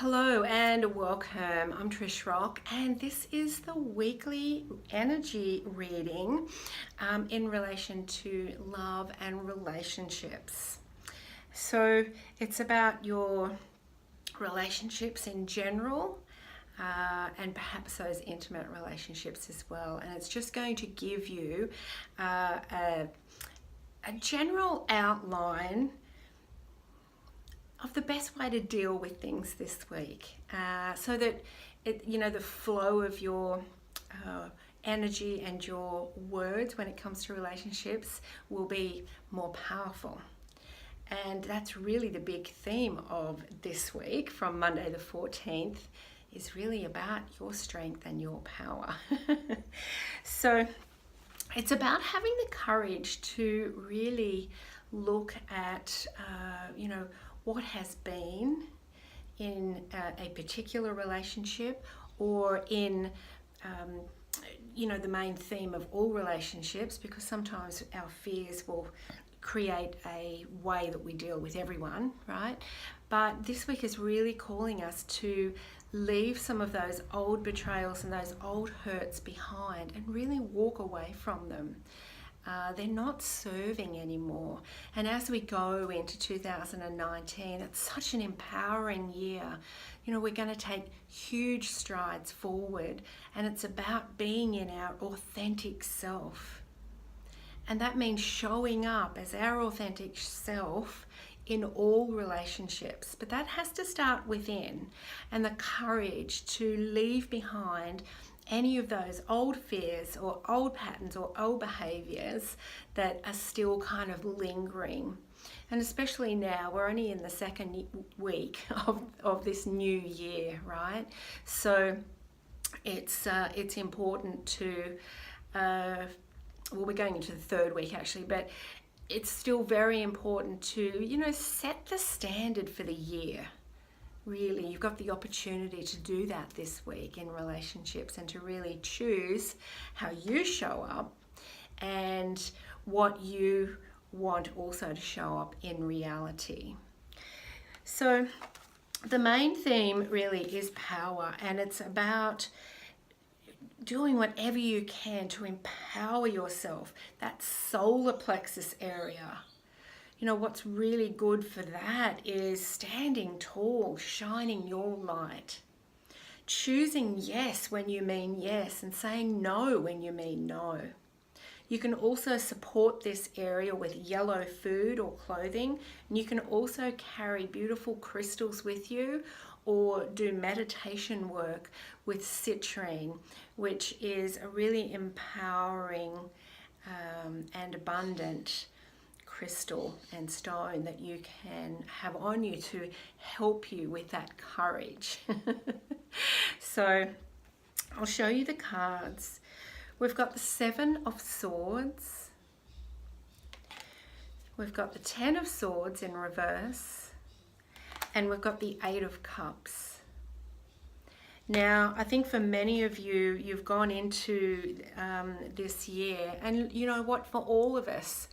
Hello and welcome. I'm Trish Rock, and this is the weekly energy reading in relation to love and relationships. So it's about your relationships in general and perhaps those intimate relationships as well. And it's just going to give you a general outline of the best way to deal with things this week, so that the flow of your energy and your words when it comes to relationships will be more powerful. And that's really the big theme of this week from Monday the 14th, is really about your strength and your power. So it's about having the courage to really look at what has been in a particular relationship, or in the main theme of all relationships, because sometimes our fears will create a way that we deal with everyone, right? But this week is really calling us to leave some of those old betrayals and those old hurts behind and really walk away from them. They're not serving anymore. And as we go into 2019, it's such an empowering year. We're going to take huge strides forward, and it's about being in our authentic self. And that means showing up as our authentic self in all relationships. But that has to start within, and the courage to leave behind any of those old fears or old patterns or old behaviors that are still kind of lingering. And especially now, we're only in the second week of this new year, right? So it's important to, we're going into the third week actually, but it's still very important to, set the standard for the year. Really, you've got the opportunity to do that this week in relationships, and to really choose how you show up and what you want also to show up in reality. So the main theme really is power, and it's about doing whatever you can to empower yourself, that solar plexus area. What's really good for that is standing tall, shining your light, choosing yes when you mean yes, and saying no when you mean no. You can also support this area with yellow food or clothing, and you can also carry beautiful crystals with you, or do meditation work with citrine, which is a really empowering and abundant crystal and stone that you can have on you to help you with that courage. So I'll show you the cards. We've got the 7 of Swords. We've got the 10 of Swords in reverse. And we've got the 8 of Cups. Now, I think for many of you, you've gone into this year, and you know what, for all of us,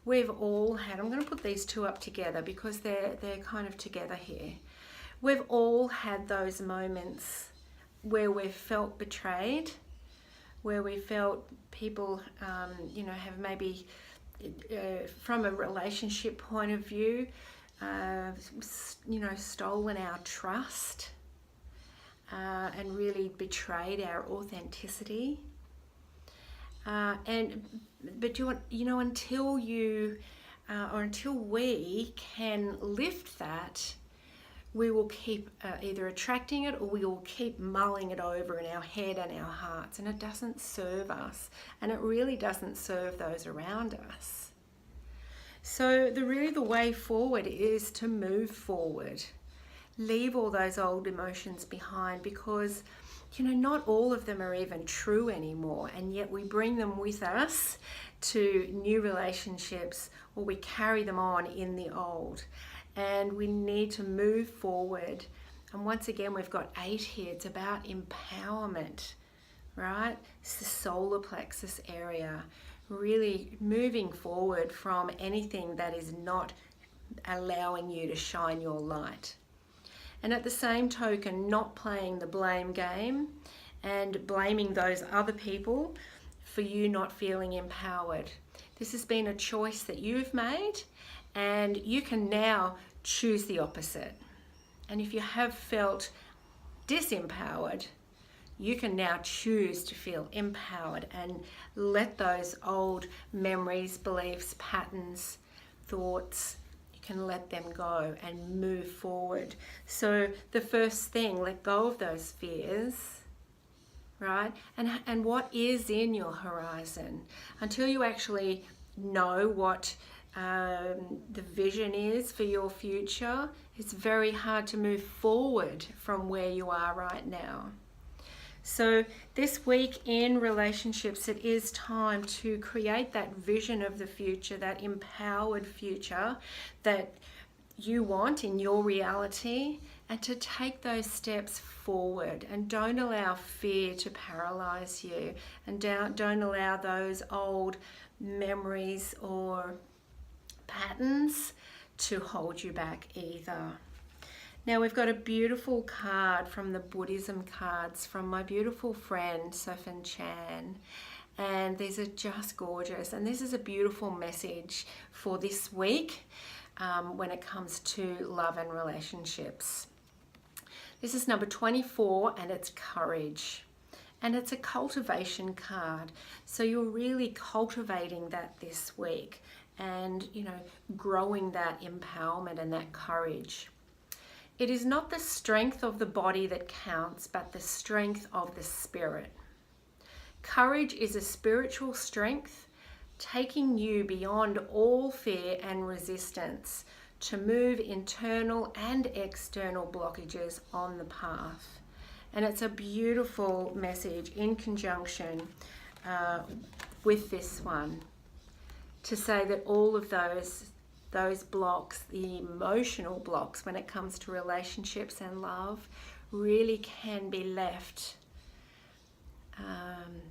we've all had, I'm going to put these two up together because they're kind of together here. We've all had those moments where we've felt betrayed, where we felt people, have maybe, from a relationship point of view, stolen our trust and really betrayed our authenticity. Until we can lift that, we will keep either attracting it, or we will keep mulling it over in our head and our hearts, and it doesn't serve us, and it really doesn't serve those around us. So the way forward is to move forward, leave all those old emotions behind, because not all of them are even true anymore, and yet we bring them with us to new relationships, or we carry them on in the old, and we need to move forward. And once again, we've got 8 here. It's about empowerment, right? It's the solar plexus area, really moving forward from anything that is not allowing you to shine your light. And at the same token, not playing the blame game and blaming those other people for you not feeling empowered. This has been a choice that you've made, and you can now choose the opposite. And if you have felt disempowered, you can now choose to feel empowered and let those old memories, beliefs, patterns, thoughts, you can let them go and move forward. So the first thing, let go of those fears, right? And what is in your horizon? Until you actually know what the vision is for your future, it's very hard to move forward from where you are right now. So this week in relationships, it is time to create that vision of the future, that empowered future that you want in your reality, and to take those steps forward. And don't allow fear to paralyze you, and don't allow those old memories or patterns to hold you back either. Now we've got a beautiful card from the Buddhism Cards from my beautiful friend Sofan Chan, and these are just gorgeous, and this is a beautiful message for this week when it comes to love and relationships. This is number 24, and it's courage, and it's a cultivation card, so you're really cultivating that this week and growing that empowerment and that courage. It is not the strength of the body that counts, but the strength of the spirit. Courage is a spiritual strength, taking you beyond all fear and resistance to move internal and external blockages on the path. And it's a beautiful message in conjunction with this one, to say that all of those blocks, the emotional blocks when it comes to relationships and love, really can be left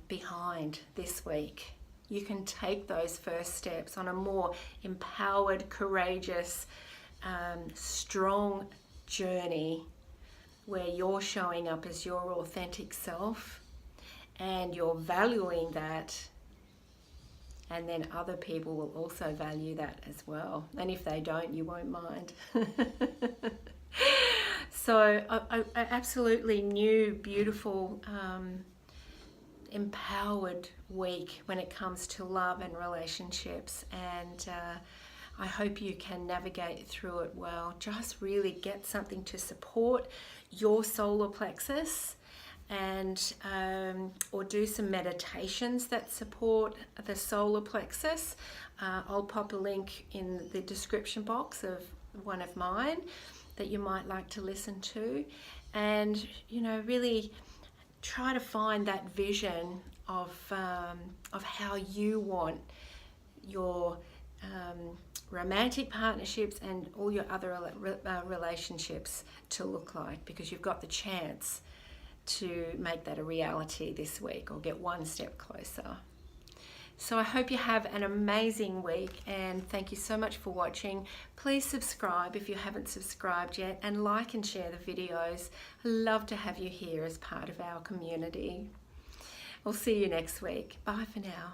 behind this week. You can take those first steps on a more empowered, courageous, strong journey where you're showing up as your authentic self and you're valuing that. And then other people will also value that as well. And if they don't, you won't mind. So I absolutely new, beautiful, empowered week when it comes to love and relationships. And I hope you can navigate through it well. Just really get something to support your solar plexus, and or do some meditations that support the solar plexus. I'll pop a link in the description box of one of mine that you might like to listen to, and really try to find that vision of how you want your romantic partnerships and all your other relationships to look like, because you've got the chance to make that a reality this week, or get one step closer. So I hope you have an amazing week, and thank you so much for watching. Please subscribe if you haven't subscribed yet, and like and share the videos. I love to have you here as part of our community. We'll see you next week. Bye for now.